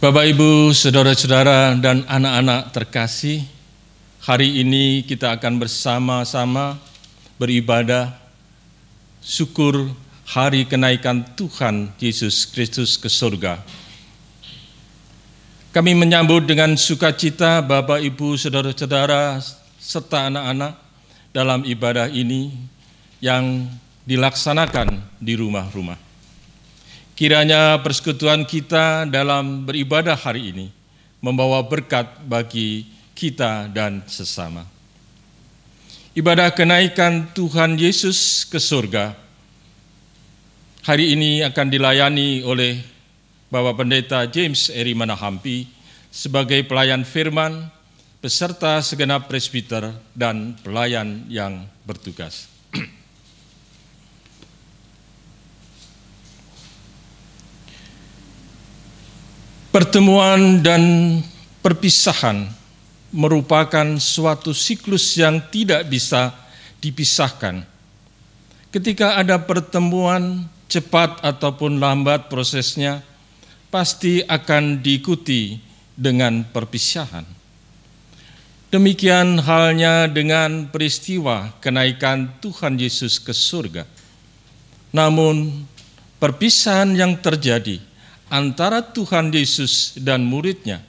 Bapak, Ibu, saudara-saudara, dan anak-anak terkasih, hari ini kita akan bersama-sama beribadah syukur hari kenaikan Tuhan Yesus Kristus ke surga. Kami menyambut dengan sukacita Bapak, Ibu, saudara-saudara, serta anak-anak dalam ibadah ini yang dilaksanakan di rumah-rumah. Kiranya persekutuan kita dalam beribadah hari ini membawa berkat bagi kita dan sesama. Ibadah kenaikan Tuhan Yesus ke surga hari ini akan dilayani oleh Bapak Pendeta James Eri Manahampi sebagai pelayan firman beserta segenap presbiter dan pelayan yang bertugas. Pertemuan dan perpisahan merupakan suatu siklus yang tidak bisa dipisahkan. Ketika ada pertemuan, cepat ataupun lambat prosesnya, pasti akan diikuti dengan perpisahan. Demikian halnya dengan peristiwa kenaikan Tuhan Yesus ke surga. Namun, perpisahan yang terjadi antara Tuhan Yesus dan muridnya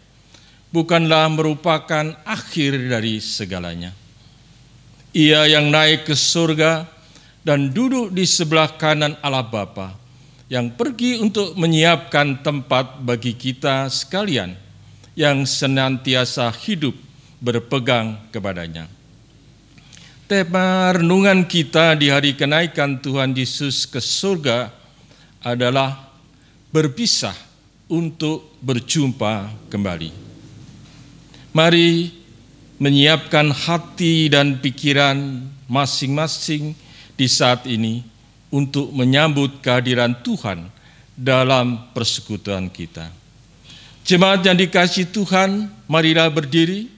bukanlah merupakan akhir dari segalanya. Ia yang naik ke surga dan duduk di sebelah kanan Allah Bapa, yang pergi untuk menyiapkan tempat bagi kita sekalian yang senantiasa hidup berpegang kepadanya. Tema renungan kita di hari kenaikan Tuhan Yesus ke surga adalah berpisah untuk berjumpa kembali. Mari menyiapkan hati dan pikiran masing-masing di saat ini untuk menyambut kehadiran Tuhan dalam persekutuan kita. Jemaat yang dikasihi Tuhan, marilah berdiri,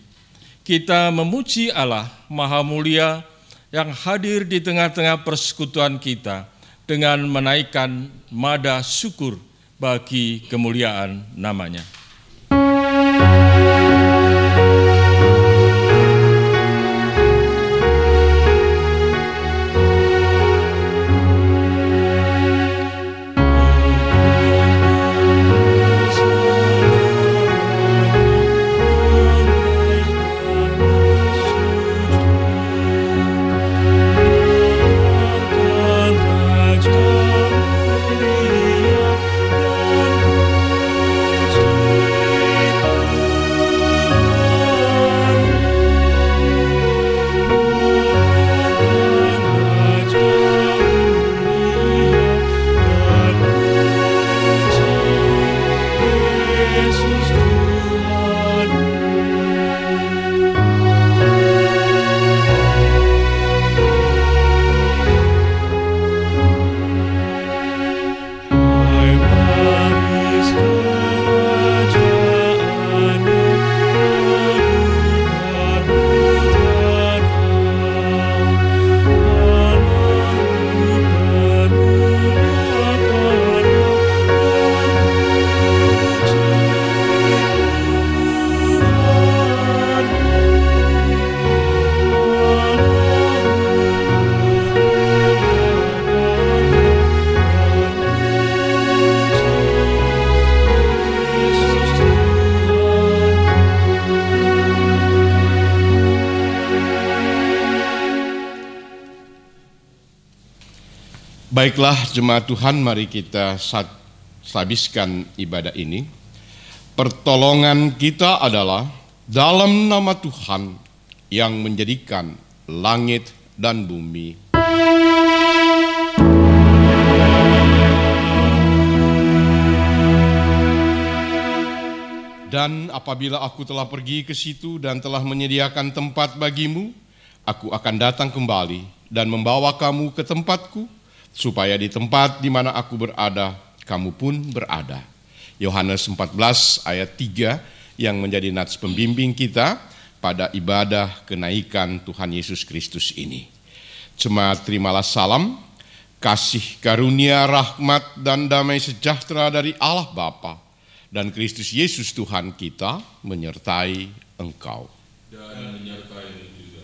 kita memuji Allah Maha Mulia yang hadir di tengah-tengah persekutuan kita dengan menaikkan nada syukur bagi kemuliaan namanya. Baiklah jemaat Tuhan, mari kita habiskan ibadah ini. Pertolongan kita adalah dalam nama Tuhan yang menjadikan langit dan bumi. Dan apabila aku telah pergi ke situ dan telah menyediakan tempat bagimu, aku akan datang kembali dan membawa kamu ke tempatku, supaya di tempat di mana aku berada, kamu pun berada. Yohanes 14 ayat 3 yang menjadi nats pembimbing kita pada ibadah kenaikan Tuhan Yesus Kristus ini. Jemaat, terimalah salam, kasih karunia, rahmat, dan damai sejahtera dari Allah Bapa dan Kristus Yesus Tuhan kita menyertai engkau. Dan menyertai juga.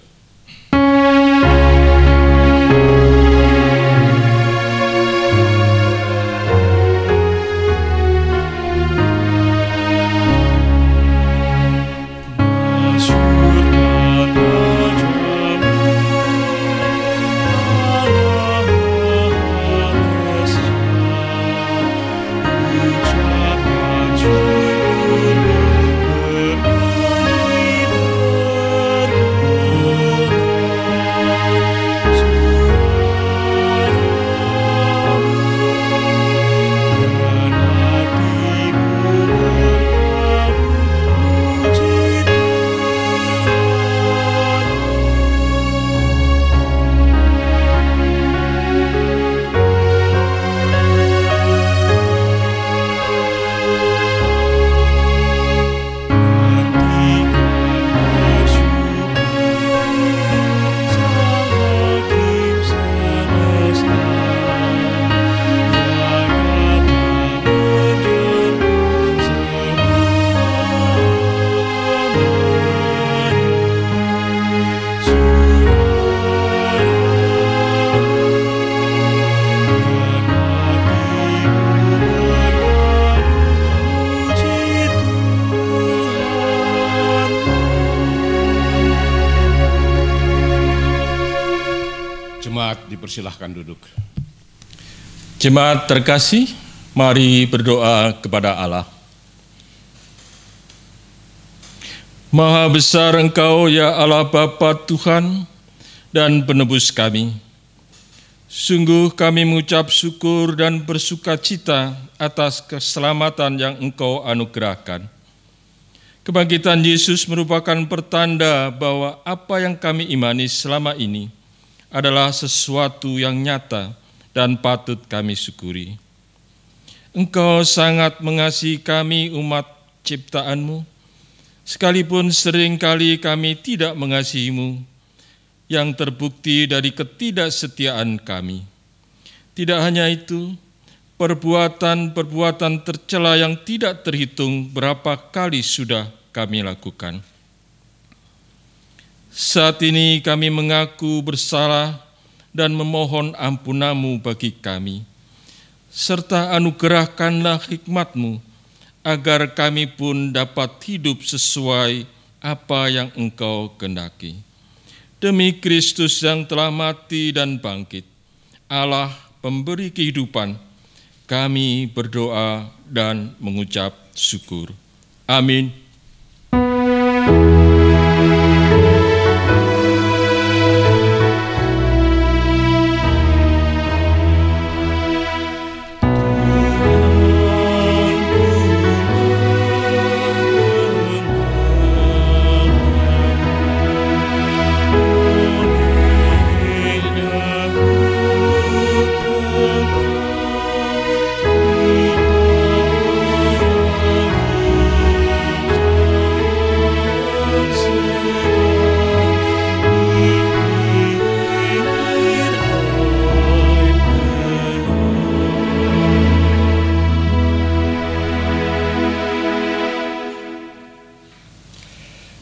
Dipersilahkan duduk. Jemaat terkasih, mari berdoa kepada Allah. Maha besar Engkau ya Allah Bapa Tuhan dan penebus kami. Sungguh kami mengucap syukur dan bersuka cita atas keselamatan yang Engkau anugerahkan. Kebangkitan Yesus merupakan pertanda bahwa apa yang kami imani selama ini adalah sesuatu yang nyata dan patut kami syukuri. Engkau sangat mengasihi kami umat ciptaan-Mu, sekalipun seringkali kami tidak mengasihi-Mu, yang terbukti dari ketidaksetiaan kami. Tidak hanya itu, perbuatan-perbuatan tercela yang tidak terhitung berapa kali sudah kami lakukan. Saat ini kami mengaku bersalah dan memohon ampun-Mu bagi kami, serta anugerahkanlah hikmat-Mu agar kami pun dapat hidup sesuai apa yang Engkau kehendaki. Demi Kristus yang telah mati dan bangkit, Allah pemberi kehidupan, kami berdoa dan mengucap syukur. Amin.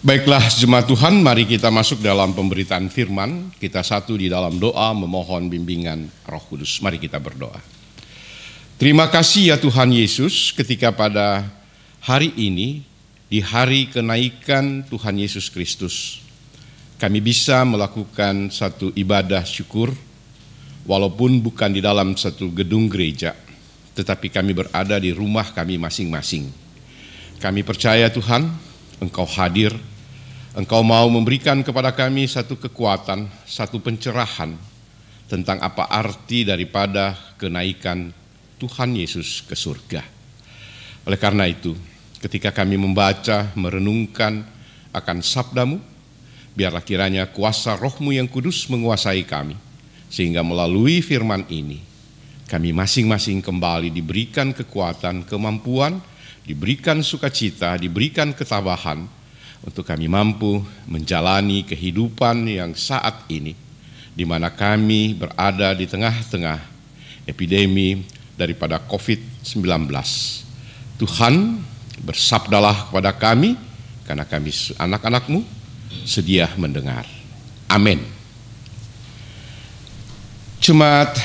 Baiklah jemaat Tuhan, mari kita masuk dalam pemberitaan firman. Kita satu di dalam doa memohon bimbingan Roh Kudus. Mari kita berdoa. Terima kasih ya Tuhan Yesus, ketika pada hari ini, di hari kenaikan Tuhan Yesus Kristus, kami bisa melakukan satu ibadah syukur, walaupun bukan di dalam satu gedung gereja, tetapi kami berada di rumah kami masing-masing. Kami percaya Tuhan, Engkau hadir, Engkau mau memberikan kepada kami satu kekuatan, satu pencerahan tentang apa arti daripada kenaikan Tuhan Yesus ke surga. Oleh karena itu, ketika kami membaca, merenungkan akan sabda-Mu, biarlah kiranya kuasa Roh-Mu yang kudus menguasai kami, sehingga melalui firman ini, kami masing-masing kembali diberikan kekuatan, kemampuan, diberikan sukacita, diberikan ketabahan, untuk kami mampu menjalani kehidupan yang saat ini, di mana kami berada di tengah-tengah epidemi daripada COVID-19. Tuhan, Bersabdalah kepada kami, karena kami anak-anak-Mu sedia mendengar. Amin. Jemaat,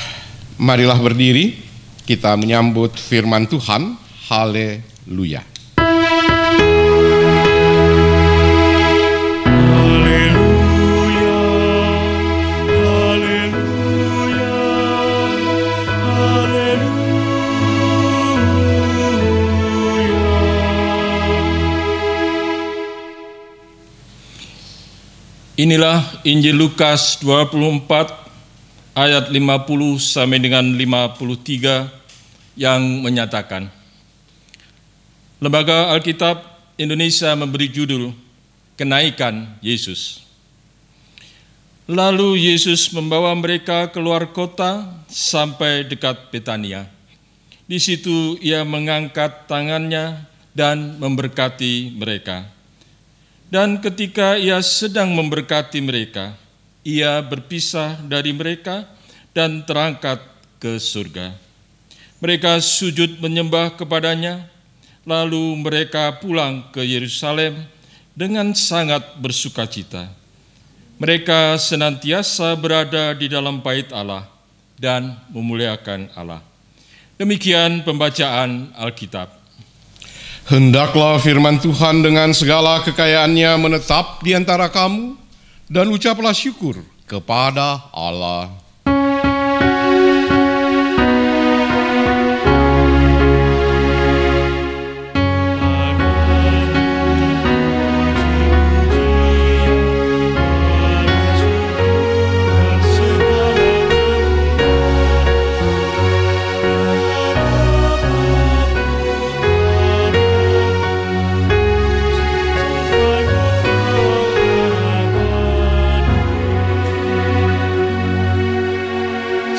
marilah berdiri, kita menyambut firman Tuhan. Haleluya. Inilah Injil Lukas 24 ayat 50 sampai dengan 53 yang menyatakan, Lembaga Alkitab Indonesia memberi judul Kenaikan Yesus. Lalu Yesus membawa mereka keluar kota sampai dekat Betania. Di situ ia mengangkat tangannya dan memberkati mereka. Dan ketika ia sedang memberkati mereka, ia berpisah dari mereka dan terangkat ke surga. Mereka sujud menyembah kepadanya, lalu mereka pulang ke Yerusalem dengan sangat bersukacita. Mereka senantiasa berada di dalam bait Allah dan memuliakan Allah. Demikian pembacaan Alkitab. Hendaklah firman Tuhan dengan segala kekayaannya menetap di antara kamu, dan ucaplah syukur kepada Allah.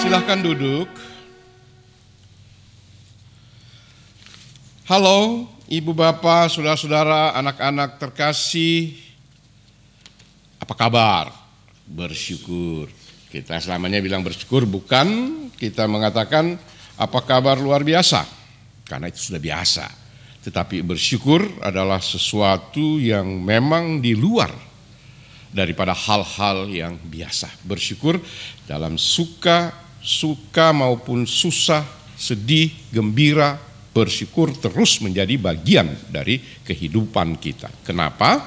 Silakan duduk. Halo, Ibu Bapak, Saudara-saudara, anak-anak terkasih. Apa kabar? Bersyukur. Kita selamanya bilang bersyukur, bukan kita mengatakan apa kabar luar biasa, karena itu sudah biasa. Tetapi bersyukur adalah sesuatu yang memang di luar daripada hal-hal yang biasa. Bersyukur dalam suka maupun susah, sedih, gembira, bersyukur terus menjadi bagian dari kehidupan kita. Kenapa?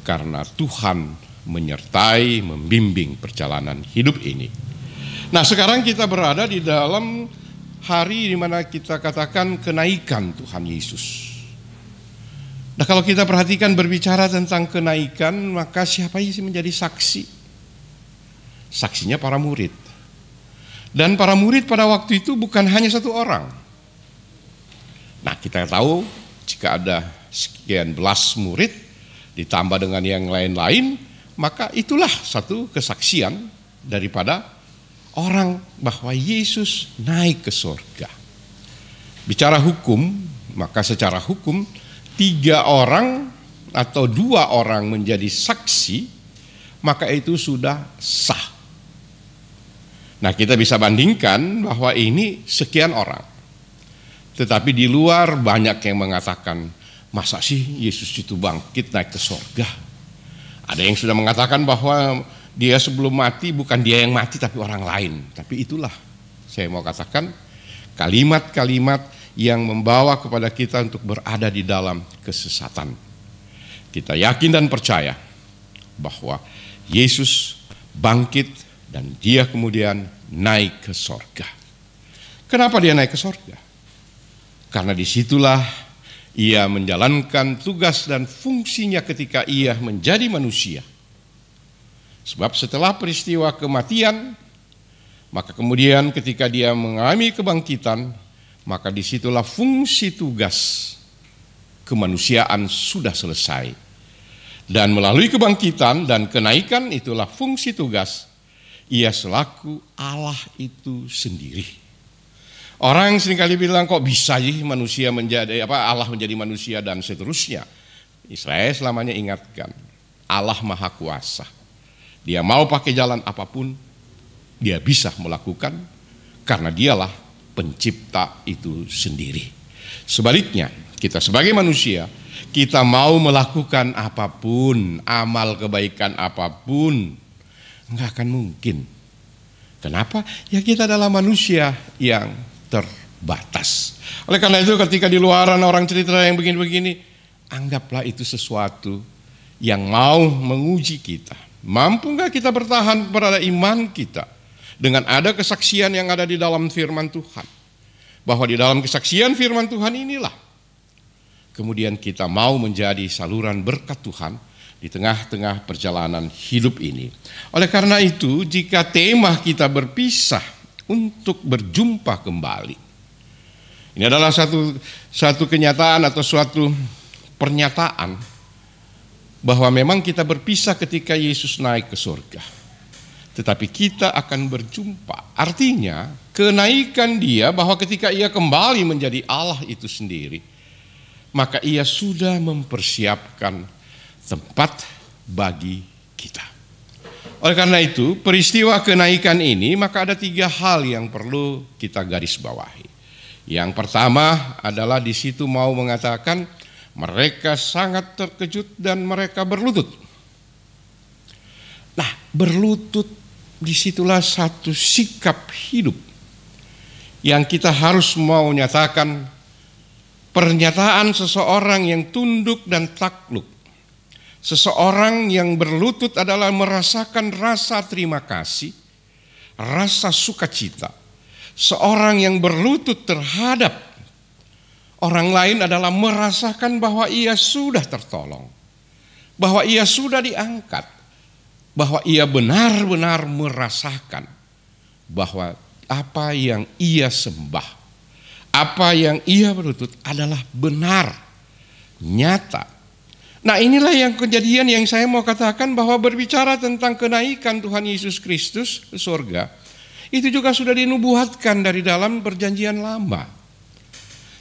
Karena Tuhan menyertai, membimbing perjalanan hidup ini. Nah, sekarang kita berada di dalam hari di mana kita katakan kenaikan Tuhan Yesus. Nah, kalau kita perhatikan berbicara tentang kenaikan, maka siapa yang menjadi saksi? Saksinya para murid. Dan para murid pada waktu itu bukan hanya satu orang. Nah, kita tahu jika ada sekian belas murid ditambah dengan yang lain-lain, maka itulah satu kesaksian daripada orang bahwa Yesus naik ke surga. Bicara hukum, maka secara hukum 3 orang atau 2 orang menjadi saksi, maka itu sudah sah. Nah, kita bisa bandingkan bahwa ini sekian orang. Tetapi di luar banyak yang mengatakan, masa sih Yesus itu bangkit naik ke surga? Ada yang sudah mengatakan bahwa dia sebelum mati bukan dia yang mati tapi orang lain. Tapi itulah saya mau katakan kalimat-kalimat yang membawa kepada kita untuk berada di dalam kesesatan. Kita yakin dan percaya bahwa Yesus bangkit dan dia kemudian naik ke sorga. Kenapa dia naik ke sorga? Karena disitulah ia menjalankan tugas dan fungsinya ketika ia menjadi manusia. Sebab setelah peristiwa kematian, maka kemudian ketika dia mengalami kebangkitan, maka disitulah fungsi tugas kemanusiaan sudah selesai. Dan melalui kebangkitan dan kenaikan itulah fungsi tugas ia selaku Allah itu sendiri. Orang seringkali bilang kok bisa sih manusia menjadi Allah menjadi manusia dan seterusnya. Saya selamanya ingatkan, Allah Maha Kuasa. Dia mau pakai jalan apapun, dia bisa melakukan karena dialah pencipta itu sendiri. Sebaliknya, Kita sebagai manusia, kita mau melakukan apapun, amal kebaikan apapun, enggak akan mungkin. Kenapa? Ya kita adalah manusia yang terbatas. Oleh karena itu ketika di luaran orang cerita yang begini-begini, anggaplah itu sesuatu yang mau menguji kita. Mampu enggak kita bertahan pada iman kita dengan ada kesaksian yang ada di dalam firman Tuhan. Bahwa di dalam kesaksian firman Tuhan inilah kemudian kita mau menjadi saluran berkat Tuhan di tengah-tengah perjalanan hidup ini. Oleh karena itu, jika tema kita berpisah untuk berjumpa kembali, ini adalah satu kenyataan atau suatu pernyataan bahwa memang kita berpisah ketika Yesus naik ke surga. Tetapi kita akan berjumpa. Artinya, kenaikan Dia bahwa ketika Ia kembali menjadi Allah itu sendiri, maka Ia sudah mempersiapkan tempat bagi kita. Oleh karena itu, peristiwa kenaikan ini, maka ada 3 hal yang perlu kita garis bawahi. Yang pertama adalah di situ mau mengatakan mereka sangat terkejut dan mereka berlutut. Nah, berlutut disitulah satu sikap hidup yang kita harus mau nyatakan. Pernyataan seseorang yang tunduk dan takluk. Seseorang yang berlutut adalah merasakan rasa terima kasih, rasa sukacita. Seorang yang berlutut terhadap orang lain adalah merasakan bahwa ia sudah tertolong, bahwa ia sudah diangkat, bahwa ia benar-benar merasakan bahwa apa yang ia sembah, apa yang ia berlutut adalah benar, nyata. Nah, inilah yang kejadian yang saya mau katakan bahwa berbicara tentang kenaikan Tuhan Yesus Kristus ke surga, itu juga sudah dinubuatkan dari dalam perjanjian lama.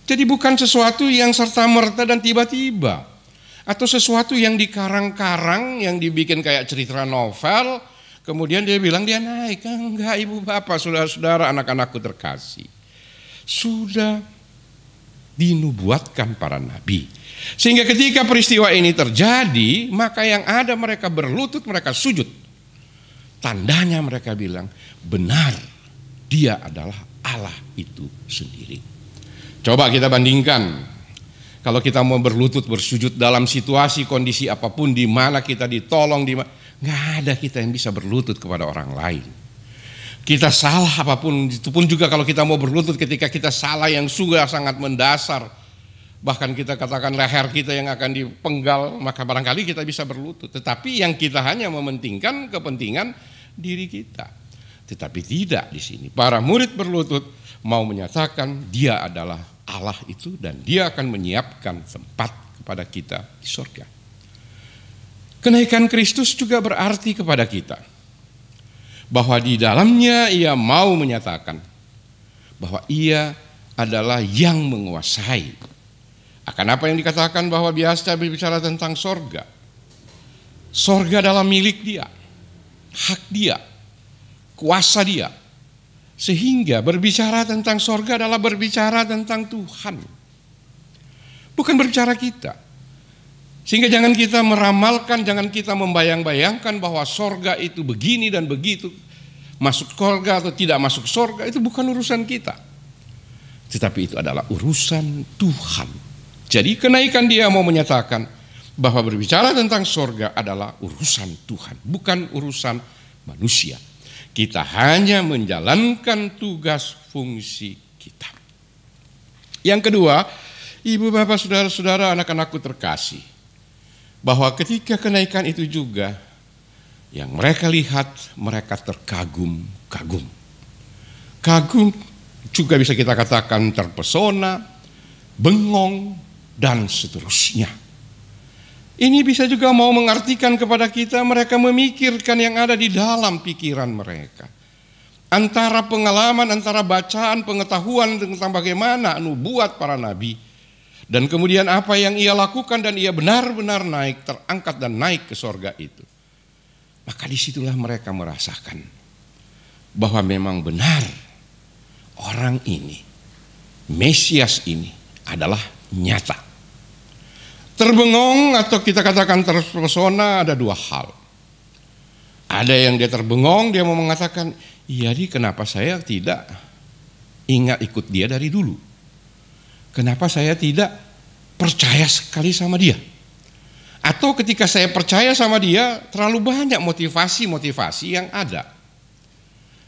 Jadi bukan sesuatu yang serta-merta dan tiba-tiba, atau sesuatu yang dikarang-karang, yang dibikin kayak cerita novel, kemudian dia bilang dia naik. Enggak, ibu bapak, saudara-saudara, anak-anakku terkasih. Sudah dinubuatkan para nabi. Sehingga ketika peristiwa ini terjadi, maka yang ada mereka berlutut, mereka sujud. Tandanya mereka bilang, benar, Dia adalah Allah itu sendiri. Coba kita bandingkan, kalau kita mau berlutut bersujud dalam situasi kondisi apapun, di mana kita ditolong, nggak ada kita yang bisa berlutut kepada orang lain. Kita salah apapun, itu pun juga kalau kita mau berlutut ketika kita salah yang sudah sangat mendasar, bahkan kita katakan leher kita yang akan dipenggal, maka barangkali kita bisa berlutut. Tetapi yang kita hanya mementingkan kepentingan diri kita. Tetapi tidak di sini. Para murid berlutut mau menyatakan Dia adalah Allah itu dan Dia akan menyiapkan tempat kepada kita di surga. Kenaikan Kristus juga berarti kepada kita bahwa di dalamnya Ia mau menyatakan bahwa Ia adalah yang menguasai. Akan apa yang dikatakan bahwa biasa berbicara tentang sorga. Sorga adalah milik Dia, hak Dia, kuasa Dia. Sehingga berbicara tentang sorga adalah berbicara tentang Tuhan, bukan berbicara kita. Sehingga jangan kita meramalkan, jangan kita membayang-bayangkan bahwa sorga itu begini dan begitu. Masuk sorga atau tidak masuk sorga itu bukan urusan kita. Tetapi itu adalah urusan Tuhan. Jadi kenaikan Dia mau menyatakan bahwa berbicara tentang sorga adalah urusan Tuhan, bukan urusan manusia. Kita hanya menjalankan tugas fungsi kita. Yang kedua, ibu bapak saudara-saudara anak-anakku terkasih, bahwa ketika kenaikan itu juga yang mereka lihat, mereka terkagum-kagum. Kagum juga bisa kita katakan terpesona, bengong, dan seterusnya. Ini bisa juga mau mengartikan kepada kita mereka memikirkan yang ada di dalam pikiran mereka. Antara pengalaman, antara bacaan, pengetahuan tentang bagaimana nubuat para nabi, dan kemudian apa yang ia lakukan dan ia benar-benar naik, terangkat dan naik ke sorga itu. Maka disitulah mereka merasakan bahwa memang benar orang ini, Mesias ini adalah nyata. Terbengong atau kita katakan terpesona ada dua hal. Ada yang dia terbengong, dia mau mengatakan, iya kenapa saya tidak ingat ikut dia dari dulu? Kenapa saya tidak percaya sekali sama dia? Atau ketika saya percaya sama dia, terlalu banyak motivasi-motivasi yang ada.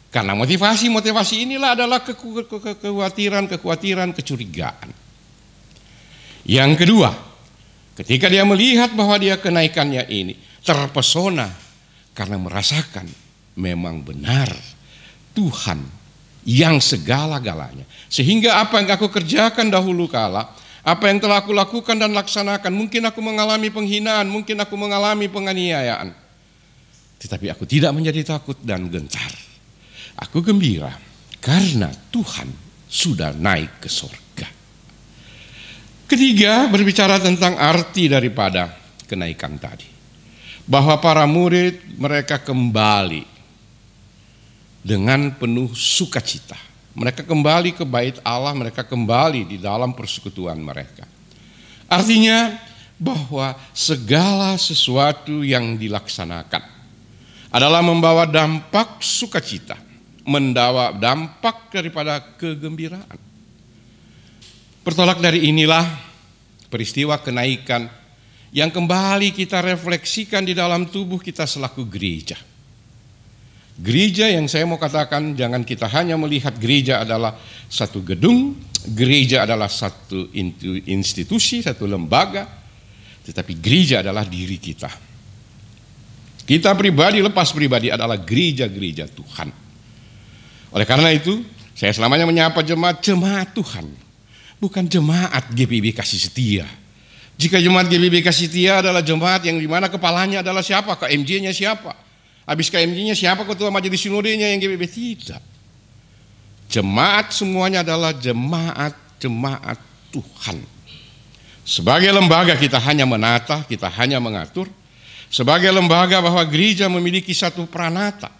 Karena motivasi-motivasi inilah adalah kekhawatiran, kecurigaan. Yang kedua, ketika dia melihat bahwa dia kenaikannya ini terpesona karena merasakan memang benar Tuhan yang segala-galanya. Sehingga apa yang aku kerjakan dahulu kala, apa yang telah aku lakukan dan laksanakan, mungkin aku mengalami penghinaan, mungkin aku mengalami penganiayaan. Tetapi aku tidak menjadi takut dan gentar. Aku gembira karena Tuhan sudah naik ke surga. Ketiga, berbicara tentang arti daripada kenaikan tadi. Bahwa para murid mereka kembali dengan penuh sukacita. Mereka kembali ke bait Allah, mereka kembali di dalam persekutuan mereka. Artinya bahwa segala sesuatu yang dilaksanakan adalah membawa dampak sukacita, membawa dampak daripada kegembiraan. Bertolak dari inilah peristiwa kenaikan yang kembali kita refleksikan di dalam tubuh kita selaku gereja. Gereja yang saya mau katakan, jangan kita hanya melihat gereja adalah satu gedung, gereja adalah satu institusi, satu lembaga, tetapi gereja adalah diri kita. Kita pribadi, lepas pribadi adalah gereja-gereja Tuhan. Oleh karena itu, saya selamanya menyapa jemaat Tuhan, bukan jemaat GPIB Kasih Setia. Jika jemaat GPIB Kasih Setia adalah jemaat yang dimana kepalanya adalah siapa, KMJ-nya siapa, habis KMJ-nya siapa, ketua majelis sinodenya yang GPIB, tidak. Jemaat semuanya adalah jemaat Tuhan. Sebagai lembaga kita hanya menata, kita hanya mengatur. Sebagai lembaga bahwa gereja memiliki satu pranata,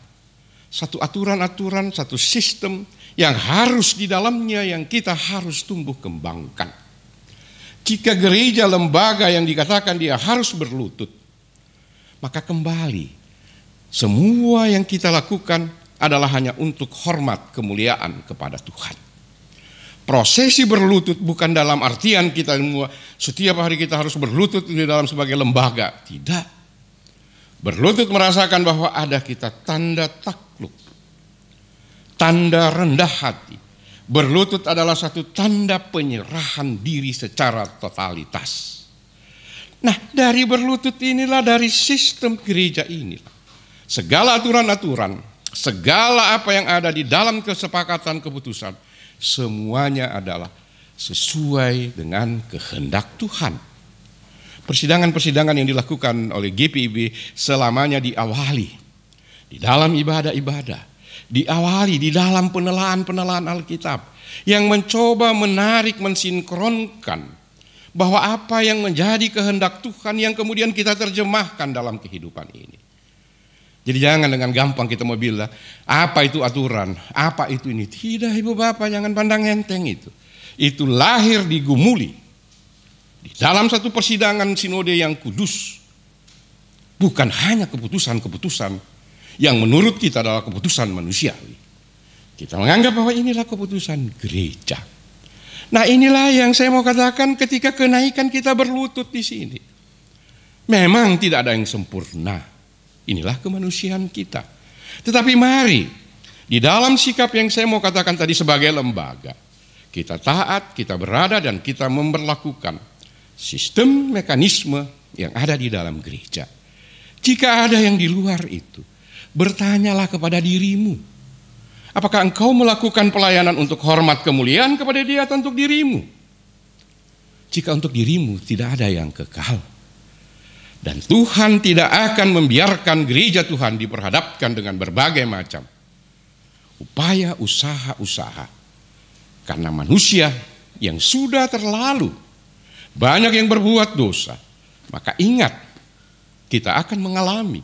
satu aturan-aturan, satu sistem yang harus di dalamnya yang kita harus tumbuh kembangkan. Jika gereja lembaga yang dikatakan dia harus berlutut, maka kembali semua yang kita lakukan adalah hanya untuk hormat kemuliaan kepada Tuhan. Prosesi berlutut bukan dalam artian kita semua setiap hari kita harus berlutut di dalam sebagai lembaga, tidak. Berlutut merasakan bahwa ada kita tanda takluk, tanda rendah hati. Berlutut adalah satu tanda penyerahan diri secara totalitas. Nah, dari berlutut inilah, dari sistem gereja inilah, segala aturan-aturan, segala apa yang ada di dalam kesepakatan keputusan, semuanya adalah sesuai dengan kehendak Tuhan. Persidangan-persidangan yang dilakukan oleh GPIB selamanya diawali di dalam ibadah-ibadah, diawali di dalam penelaan-penelaan Alkitab yang mencoba menarik, mensinkronkan bahwa apa yang menjadi kehendak Tuhan yang kemudian kita terjemahkan dalam kehidupan ini. Jadi jangan dengan gampang kita mau bilang, apa itu aturan, apa itu ini. Tidak, Ibu Bapak, jangan pandang enteng itu. Itu lahir digumuli di dalam satu persidangan sinode yang kudus. Bukan hanya keputusan-keputusan yang menurut kita adalah keputusan manusiawi. Kita menganggap bahwa inilah keputusan gereja. Nah, inilah yang saya mau katakan ketika kenaikan kita berlutut di sini. Memang tidak ada yang sempurna. Inilah kemanusiaan kita. Tetapi mari, di dalam sikap yang saya mau katakan tadi sebagai lembaga, kita taat, kita berada dan kita memperlakukan sistem mekanisme yang ada di dalam gereja. Jika ada yang di luar itu, bertanyalah kepada dirimu. Apakah engkau melakukan pelayanan untuk hormat kemuliaan kepada dia atau untuk dirimu? Jika untuk dirimu, tidak ada yang kekal. Dan Tuhan tidak akan membiarkan gereja Tuhan diperhadapkan dengan berbagai macam upaya, usaha-usaha. Karena manusia yang sudah terlalu banyak yang berbuat dosa, maka ingat, kita akan mengalami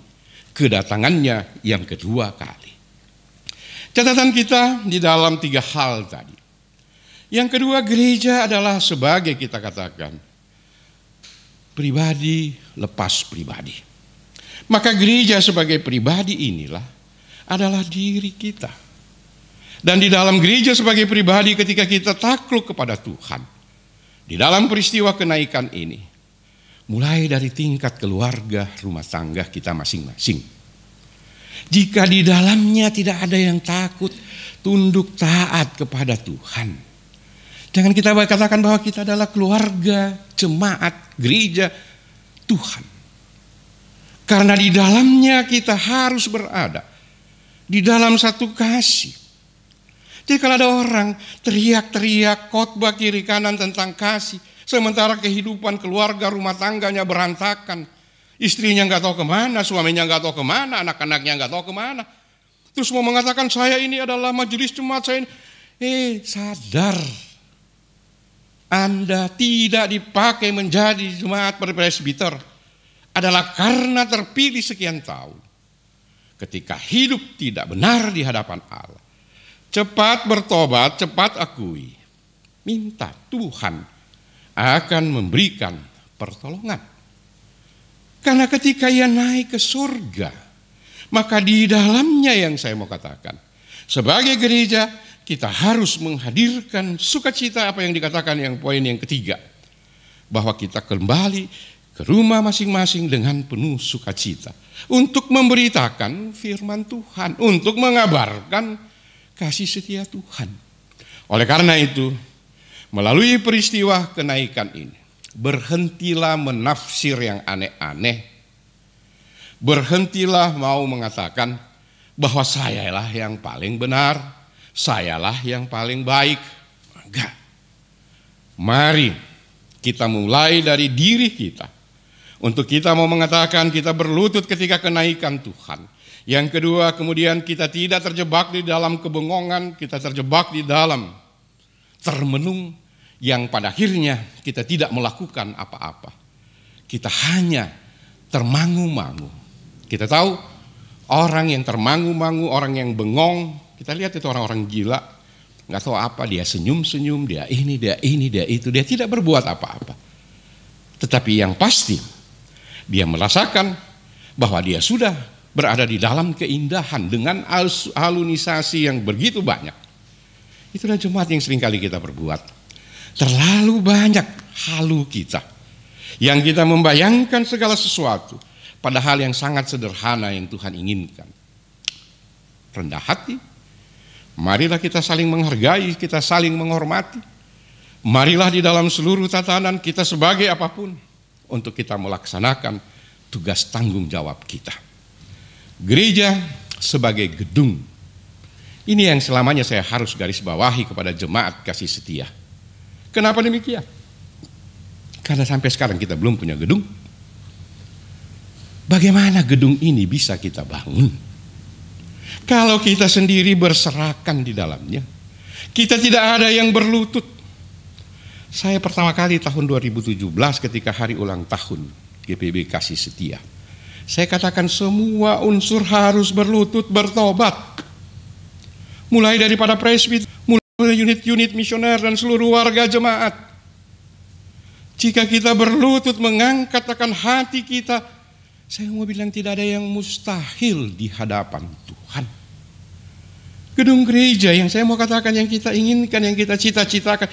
kedatangannya yang kedua kali. Catatan kita di dalam 3 hal tadi. Yang kedua, gereja adalah sebagai kita katakan pribadi lepas pribadi. Maka gereja sebagai pribadi inilah adalah diri kita. Dan di dalam gereja sebagai pribadi ketika kita takluk kepada Tuhan, di dalam peristiwa kenaikan ini, mulai dari tingkat keluarga, rumah tangga kita masing-masing. Jika di dalamnya tidak ada yang takut, tunduk taat kepada Tuhan. Jangan kita katakan bahwa kita adalah keluarga, jemaat, gereja, Tuhan. Karena di dalamnya kita harus berada di dalam satu kasih. Jadi kalau ada orang teriak-teriak khotbah kiri kanan tentang kasih, sementara kehidupan keluarga rumah tangganya berantakan, istrinya nggak tahu kemana, suaminya nggak tahu kemana, anak-anaknya nggak tahu kemana, terus mau mengatakan saya ini adalah majelis jemaat saya ini. Sadar, Anda tidak dipakai menjadi jemaat presbiter adalah karena terpilih sekian tahun. Ketika hidup tidak benar di hadapan Allah, cepat bertobat, cepat akui. Minta Tuhan akan memberikan pertolongan. Karena ketika ia naik ke surga, maka di dalamnya yang saya mau katakan, sebagai gereja kita harus menghadirkan sukacita, apa yang dikatakan yang poin yang ketiga. Bahwa kita kembali ke rumah masing-masing dengan penuh sukacita. Untuk memberitakan firman Tuhan, untuk mengabarkan kasih setia Tuhan. Oleh karena itu, melalui peristiwa kenaikan ini, berhentilah menafsir yang aneh-aneh. Berhentilah mau mengatakan bahwa sayalah yang paling benar, sayalah yang paling baik. Enggak. Mari kita mulai dari diri kita. Untuk kita mau mengatakan kita berlutut ketika kenaikan Tuhan. Yang kedua, kemudian kita tidak terjebak di dalam kebengongan, kita terjebak di dalam termenung yang pada akhirnya kita tidak melakukan apa-apa. Kita hanya termangu-mangu. Kita tahu orang yang termangu-mangu, orang yang bengong, kita lihat itu orang-orang gila, nggak tahu apa, dia senyum-senyum, dia ini, dia itu, dia tidak berbuat apa-apa. Tetapi yang pasti, dia merasakan bahwa dia sudah berada di dalam keindahan dengan halunisasi yang begitu banyak. Itulah jemaat yang seringkali kita berbuat. Terlalu banyak halu kita. Yang kita membayangkan segala sesuatu pada hal yang sangat sederhana yang Tuhan inginkan. Rendah hati. Marilah kita saling menghargai, kita saling menghormati. Marilah di dalam seluruh tatanan kita sebagai apapun, untuk kita melaksanakan tugas tanggung jawab kita. Gereja sebagai gedung. Ini yang selamanya saya harus garis bawahi kepada jemaat kasih setia. Kenapa demikian? Karena sampai sekarang kita belum punya gedung. Bagaimana gedung ini bisa kita bangun? Kalau kita sendiri berserakan di dalamnya, kita tidak ada yang berlutut. Saya pertama kali tahun 2017 ketika hari ulang tahun GPB Kasih Setia, saya katakan semua unsur harus berlutut bertobat. Mulai daripada presbiter, mulai unit-unit misioner dan seluruh warga jemaat. Jika kita berlutut mengangkat akan hati kita, saya mau bilang tidak ada yang mustahil di hadapan Tuhan. Gedung gereja yang saya mau katakan, yang kita inginkan, yang kita cita-citakan,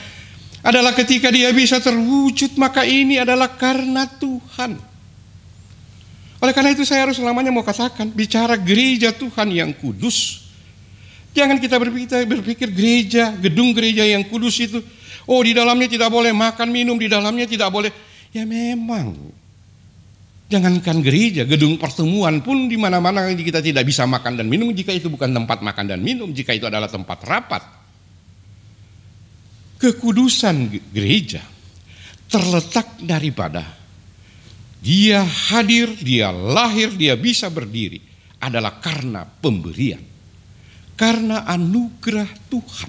adalah ketika dia bisa terwujud, maka ini adalah karena Tuhan. Oleh karena itu saya harus selamanya mau katakan, bicara gereja Tuhan yang kudus. Jangan kita berpikir gereja, gedung gereja yang kudus itu, oh di dalamnya tidak boleh makan minum, di dalamnya tidak boleh. Ya memang, jangankan gereja, gedung pertemuan pun di mana-mana kita tidak bisa makan dan minum jika itu bukan tempat makan dan minum, jika itu adalah tempat rapat. Kekudusan gereja terletak daripada dia hadir, dia lahir, dia bisa berdiri adalah karena pemberian, karena anugerah Tuhan.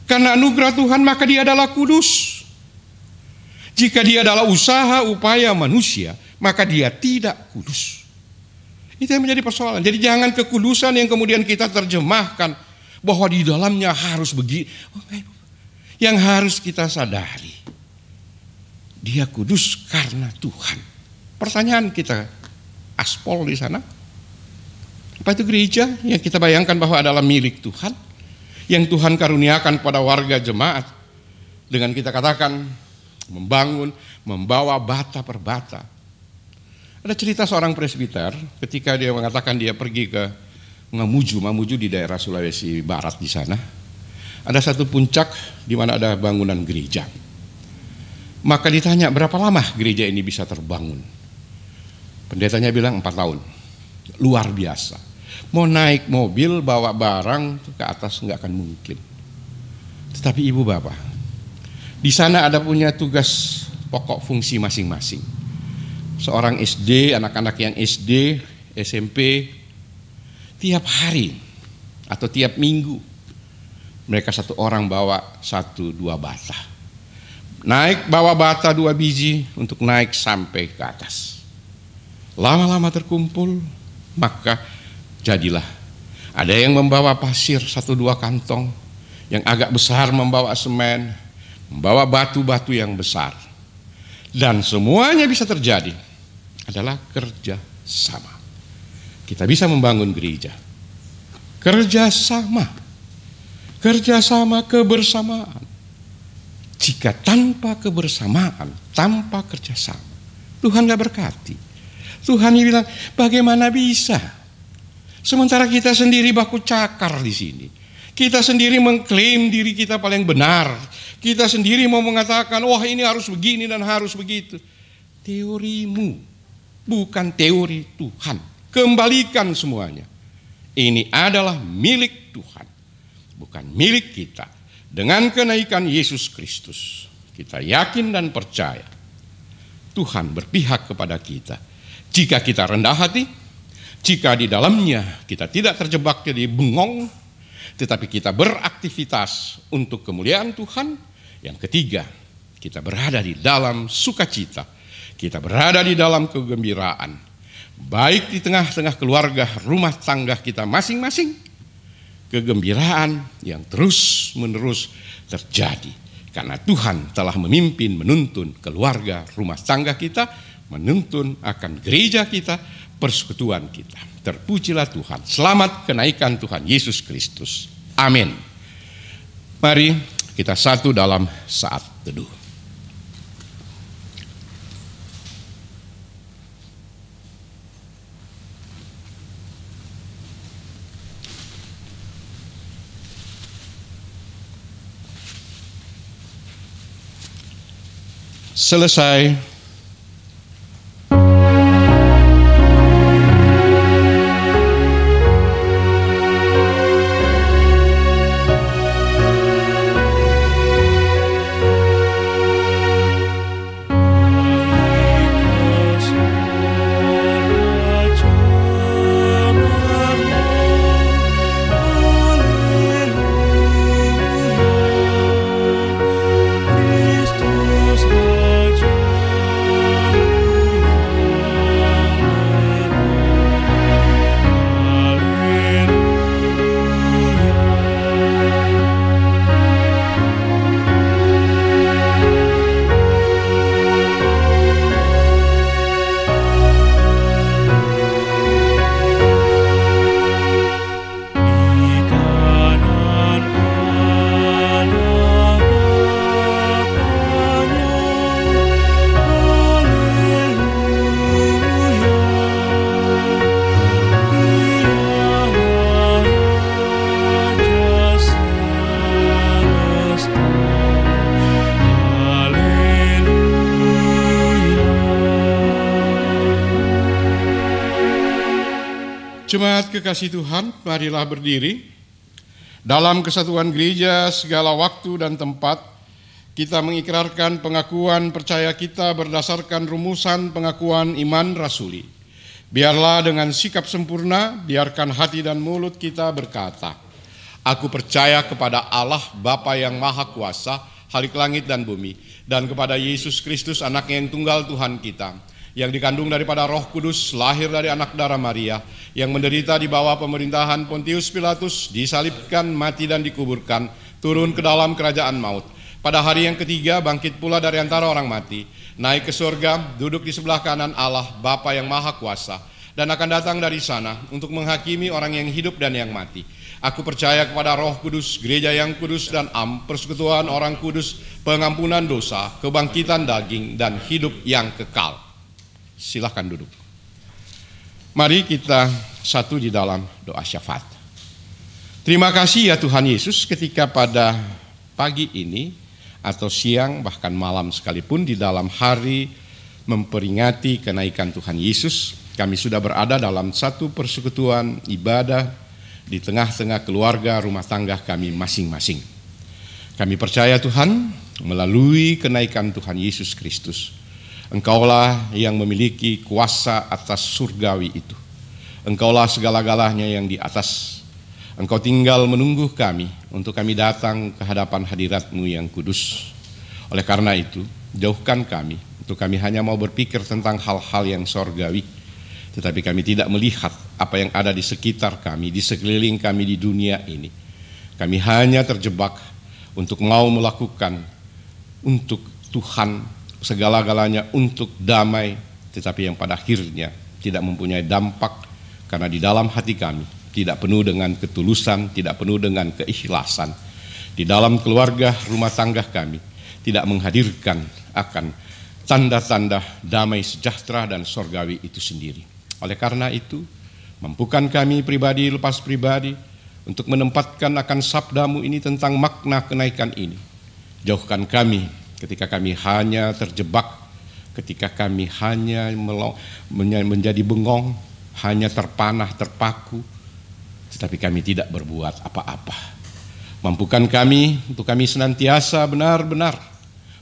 Karena anugerah Tuhan maka dia adalah kudus. Jika dia adalah usaha upaya manusia, maka dia tidak kudus. Itu yang menjadi persoalan. Jadi jangan kekudusan yang kemudian kita terjemahkan bahwa di dalamnya harus begini. Yang harus kita sadari, Dia kudus karena Tuhan. Pertanyaan kita aspol di sana. Apa itu gereja? Yang kita bayangkan bahwa adalah milik Tuhan, yang Tuhan karuniakan kepada warga jemaat. Dengan kita katakan membangun, membawa bata per bata. Ada cerita seorang presbiter ketika dia mengatakan dia pergi ke Mamuju di daerah Sulawesi Barat di sana. Ada satu puncak di mana ada bangunan gereja. Maka ditanya berapa lama gereja ini bisa terbangun. Pendetanya bilang 4 tahun. Luar biasa. Mau naik mobil bawa barang ke atas nggak akan mungkin. Tetapi ibu bapak, di sana ada punya tugas pokok fungsi masing-masing. Seorang SD, anak-anak yang SD, SMP, tiap hari atau tiap minggu mereka satu orang bawa 1-2 bata. Naik bawa bata 2 biji untuk naik sampai ke atas. Lama-lama terkumpul, maka jadilah ada yang membawa pasir 1-2 kantong, yang agak besar membawa semen, membawa batu-batu yang besar. Dan semuanya bisa terjadi adalah kerja sama. Kita bisa membangun gereja. Kerja sama, kebersamaan. Jika tanpa kebersamaan, tanpa kerjasama, Tuhan gak berkati. Tuhan bilang, bagaimana bisa? Sementara kita sendiri baku cakar di sini. Kita sendiri mengklaim diri kita paling benar. Kita sendiri mau mengatakan, wah ini harus begini dan harus begitu. Teorimu, bukan teori Tuhan. Kembalikan semuanya. Ini adalah milik Tuhan, bukan milik kita. Dengan kenaikan Yesus Kristus, kita yakin dan percaya Tuhan berpihak kepada kita. Jika kita rendah hati, jika di dalamnya kita tidak terjebak jadi bengong, tetapi kita beraktivitas untuk kemuliaan Tuhan. Yang ketiga, kita berada di dalam sukacita, kita berada di dalam kegembiraan, baik di tengah-tengah keluarga, rumah tangga kita masing-masing. Kegembiraan yang terus-menerus terjadi karena Tuhan telah memimpin, menuntun keluarga, rumah tangga kita, menuntun akan gereja kita, persekutuan kita. Terpujilah Tuhan. Selamat kenaikan Tuhan Yesus Kristus. Amin. Mari kita satu dalam saat teduh. Selesai. Jemaat kekasih Tuhan, marilah berdiri. Dalam kesatuan gereja segala waktu dan tempat, kita mengikrarkan pengakuan percaya kita berdasarkan rumusan pengakuan iman rasuli. Biarlah dengan sikap sempurna, biarkan hati dan mulut kita berkata, aku percaya kepada Allah Bapa yang Maha Kuasa, Khalik langit dan bumi, dan kepada Yesus Kristus anaknya yang tunggal Tuhan kita, yang dikandung daripada Roh Kudus, lahir dari anak darah Maria, yang menderita di bawah pemerintahan Pontius Pilatus, disalibkan, mati dan dikuburkan, turun ke dalam kerajaan maut, Pada hari yang ketiga bangkit pula dari antara orang mati, naik ke surga, duduk di sebelah kanan Allah Bapa yang Maha Kuasa, dan akan datang dari sana untuk menghakimi orang yang hidup dan yang mati. Aku percaya kepada Roh Kudus, gereja yang kudus dan am, persekutuan orang kudus, pengampunan dosa, kebangkitan daging, dan hidup yang kekal. Silakan duduk. Mari kita satu di dalam doa syafaat. Terima kasih ya Tuhan Yesus, ketika pada pagi ini atau siang bahkan malam sekalipun di dalam hari memperingati kenaikan Tuhan Yesus, kami sudah berada dalam satu persekutuan ibadah di tengah-tengah keluarga rumah tangga kami masing-masing. Kami percaya Tuhan, melalui kenaikan Tuhan Yesus Kristus, Engkaulah yang memiliki kuasa atas surgawi itu. Engkaulah segala-galanya yang di atas. Engkau tinggal menunggu kami untuk kami datang ke hadapan hadirat-Mu yang kudus. Oleh karena itu, jauhkan kami untuk kami hanya mau berpikir tentang hal-hal yang surgawi, tetapi kami tidak melihat apa yang ada di sekitar kami, di sekeliling kami di dunia ini. Kami hanya terjebak untuk mau melakukan untuk Tuhan segala-galanya, untuk damai, tetapi yang pada akhirnya tidak mempunyai dampak karena di dalam hati kami tidak penuh dengan ketulusan, tidak penuh dengan keikhlasan. Di dalam keluarga rumah tangga kami tidak menghadirkan akan tanda-tanda damai sejahtera dan surgawi itu sendiri. Oleh karena itu, mampukan kami pribadi lepas pribadi untuk menempatkan akan sabda-Mu ini tentang makna kenaikan ini. Jauhkan kami ketika kami hanya terjebak, ketika kami hanya menjadi bengong, hanya terpanah, terpaku, tetapi kami tidak berbuat apa-apa. Mampukan kami untuk kami senantiasa benar-benar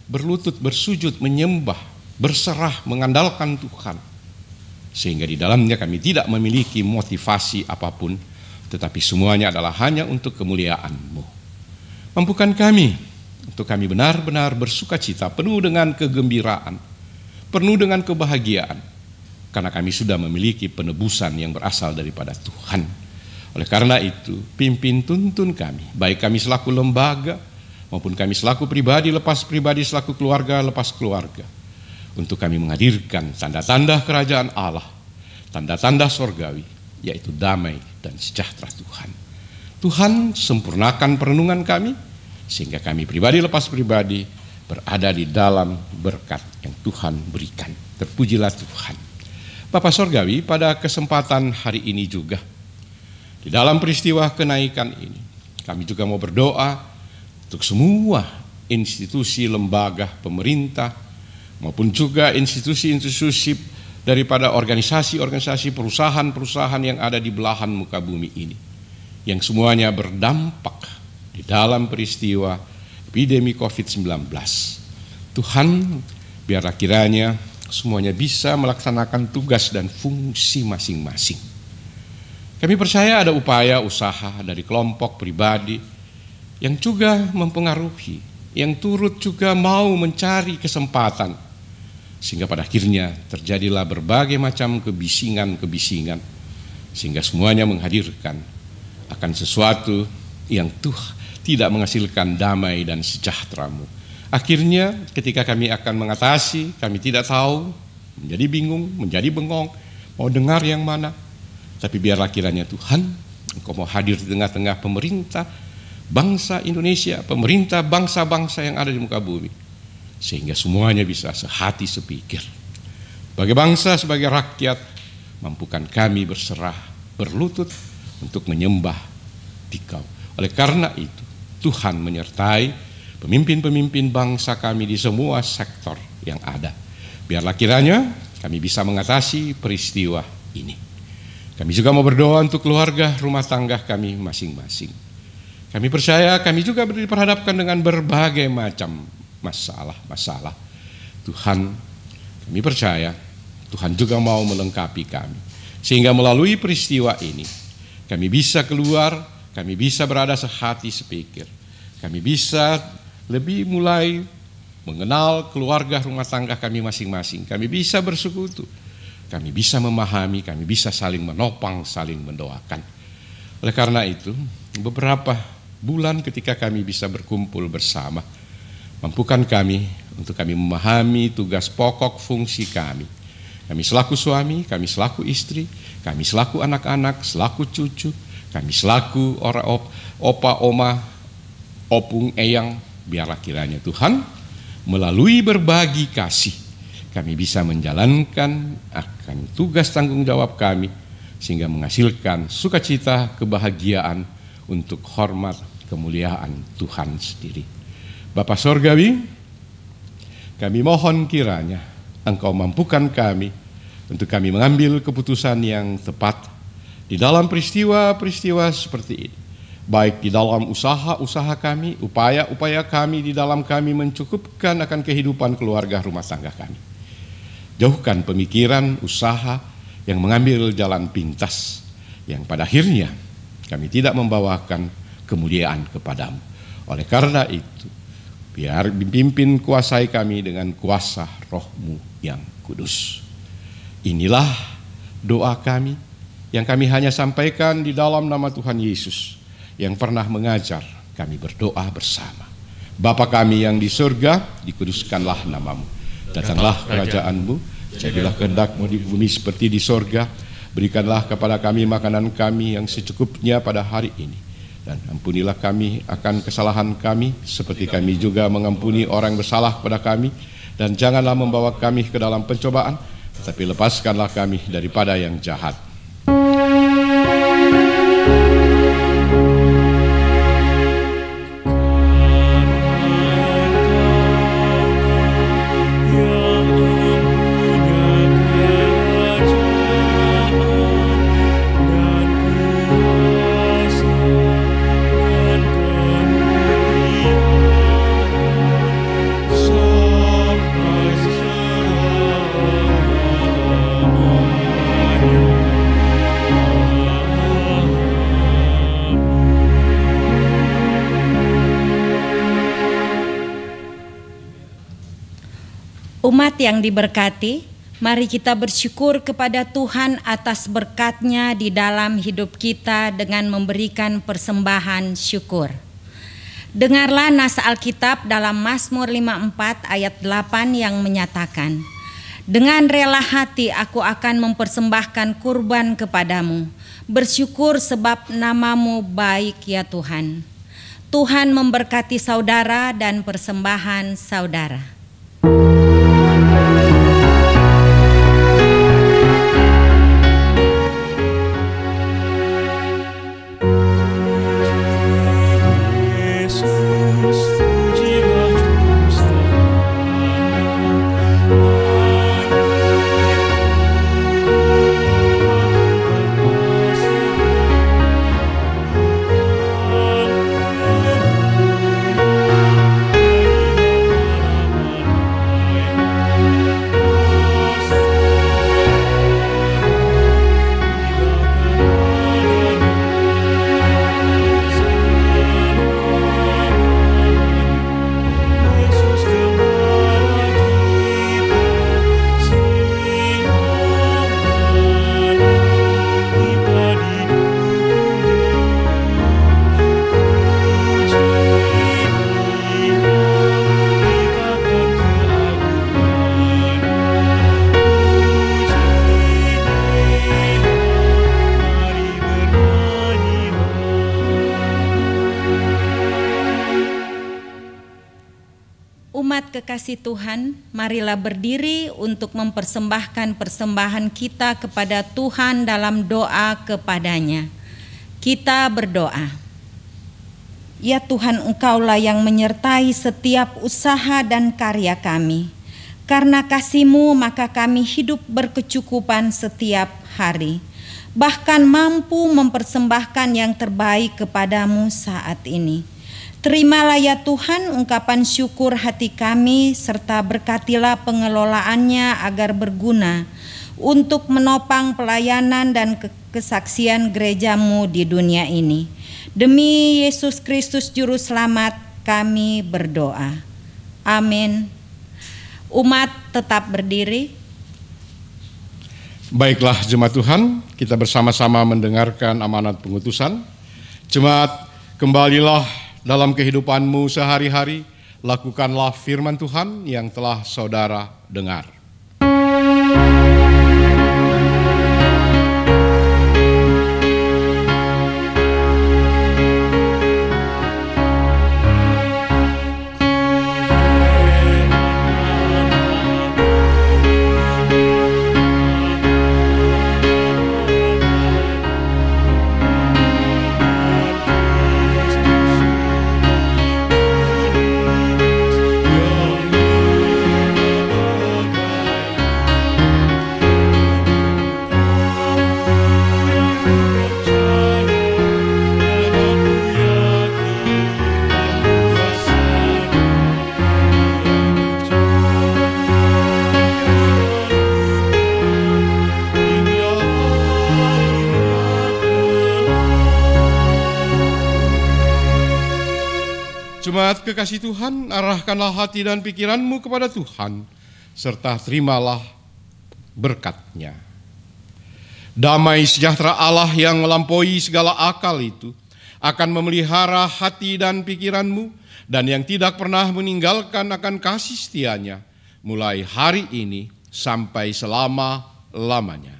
berlutut, bersujud, menyembah, berserah, mengandalkan Tuhan. Sehingga di dalamnya kami tidak memiliki motivasi apapun, tetapi semuanya adalah hanya untuk kemuliaan-Mu. Mampukan kami untuk kami benar-benar bersukacita, penuh dengan kegembiraan, penuh dengan kebahagiaan, karena kami sudah memiliki penebusan yang berasal daripada Tuhan. Oleh karena itu, pimpin tuntun kami, baik kami selaku lembaga, maupun kami selaku pribadi, lepas pribadi, selaku keluarga, lepas keluarga, untuk kami menghadirkan tanda-tanda kerajaan Allah, tanda-tanda sorgawi, yaitu damai dan sejahtera Tuhan. Tuhan, sempurnakan perenungan kami, sehingga kami pribadi lepas pribadi berada di dalam berkat yang Tuhan berikan. Terpujilah Tuhan. Bapa Sorgawi, pada kesempatan hari ini juga, di dalam peristiwa kenaikan ini, kami juga mau berdoa untuk semua institusi, lembaga, pemerintah, maupun juga institusi-institusi daripada organisasi-organisasi, perusahaan-perusahaan yang ada di belahan muka bumi ini, yang semuanya berdampak di dalam peristiwa epidemi COVID-19. Tuhan, biarlah kiranya semuanya bisa melaksanakan tugas dan fungsi masing-masing. Kami percaya ada upaya usaha dari kelompok pribadi yang juga mempengaruhi, yang turut juga mau mencari kesempatan, sehingga pada akhirnya terjadilah berbagai macam kebisingan-kebisingan, sehingga semuanya menghadirkan akan sesuatu yang tidak menghasilkan damai dan sejahtera-Mu. Akhirnya ketika kami akan mengatasi, kami tidak tahu, menjadi bingung, menjadi bengong, mau dengar yang mana. Tapi biarlah kiranya Tuhan, Engkau mau hadir di tengah-tengah pemerintah bangsa Indonesia, pemerintah bangsa-bangsa yang ada di muka bumi, sehingga semuanya bisa sehati sepikir. Sebagai bangsa, sebagai rakyat, mampukan kami berserah, berlutut untuk menyembah Dikau. Oleh karena itu, Tuhan menyertai pemimpin-pemimpin bangsa kami di semua sektor yang ada. Biarlah kiranya kami bisa mengatasi peristiwa ini. Kami juga mau berdoa untuk keluarga, rumah tangga kami masing-masing. Kami percaya kami juga diperhadapkan dengan berbagai macam masalah-masalah. Tuhan, kami percaya Tuhan juga mau melengkapi kami. Sehingga melalui peristiwa ini, kami bisa keluar, kami bisa berada sehati sepikir. Kami bisa lebih mulai mengenal keluarga rumah tangga kami masing-masing. Kami bisa bersekutu, kami bisa memahami, kami bisa saling menopang, saling mendoakan. Oleh karena itu, beberapa bulan ketika kami bisa berkumpul bersama, Mampukan kami untuk kami memahami tugas pokok fungsi kami. Kami selaku suami, kami selaku istri, kami selaku anak-anak, selaku cucu, kami selaku orang opa, oma, opung, eyang. Biarlah kiranya Tuhan melalui berbagi kasih kami bisa menjalankan akan tugas tanggung jawab kami sehingga menghasilkan sukacita, kebahagiaan untuk hormat kemuliaan Tuhan sendiri. Bapa Sorgawi, kami mohon kiranya Engkau mampukan kami untuk kami mengambil keputusan yang tepat di dalam peristiwa-peristiwa seperti ini. Baik di dalam usaha-usaha kami, upaya-upaya kami di dalam kami mencukupkan akan kehidupan keluarga rumah tangga kami. Jauhkan pemikiran, usaha yang mengambil jalan pintas, yang pada akhirnya kami tidak membawakan kemuliaan kepadamu. Oleh karena itu, biar pimpin kuasai kami dengan kuasa Roh-Mu yang kudus. Inilah doa kami yang kami hanya sampaikan di dalam nama Tuhan Yesus yang pernah mengajar kami berdoa bersama. Bapa kami yang di surga, dikuduskanlah namamu. Datanglah kerajaan-Mu, jadilah kehendak-Mu di bumi seperti di surga. Berikanlah kepada kami makanan kami yang secukupnya pada hari ini. Dan ampunilah kami akan kesalahan kami, seperti kami juga mengampuni orang bersalah kepada kami. Dan janganlah membawa kami ke dalam pencobaan, tetapi lepaskanlah kami daripada yang jahat. Umat yang diberkati, mari kita bersyukur kepada Tuhan atas berkat-Nya di dalam hidup kita dengan memberikan persembahan syukur. Dengarlah nas Alkitab dalam Mazmur 54 ayat 8 yang menyatakan, "Dengan rela hati aku akan mempersembahkan kurban kepadamu, bersyukur sebab nama-Mu baik ya Tuhan." Tuhan memberkati saudara dan persembahan saudara. Umat kekasih Tuhan, marilah berdiri untuk mempersembahkan persembahan kita kepada Tuhan dalam doa kepada-Nya. Kita berdoa. Ya Tuhan, Engkaulah yang menyertai setiap usaha dan karya kami. Karena kasih-Mu maka kami hidup berkecukupan setiap hari. Bahkan mampu mempersembahkan yang terbaik kepada-Mu saat ini. Terimalah ya Tuhan ungkapan syukur hati kami serta berkatilah pengelolaannya agar berguna untuk menopang pelayanan dan kesaksian gereja-Mu di dunia ini. Demi Yesus Kristus Juru Selamat kami berdoa. Amin. Umat tetap berdiri. Baiklah jemaat Tuhan, kita bersama-sama mendengarkan amanat pengutusan. Jemaat, kembalilah dalam kehidupanmu sehari-hari, lakukanlah firman Tuhan yang telah saudara dengar. Jemaat kekasih Tuhan, arahkanlah hati dan pikiranmu kepada Tuhan, serta terimalah berkat-Nya. Damai sejahtera Allah yang melampaui segala akal itu akan memelihara hati dan pikiranmu, dan yang tidak pernah meninggalkan akan kasih setia-Nya, mulai hari ini sampai selama-lamanya.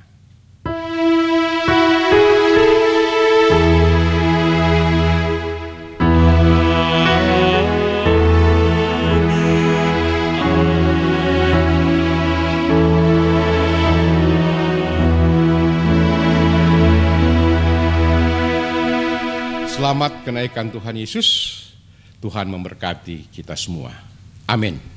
Selamat kenaikan Tuhan Yesus. Tuhan memberkati kita semua. Amin.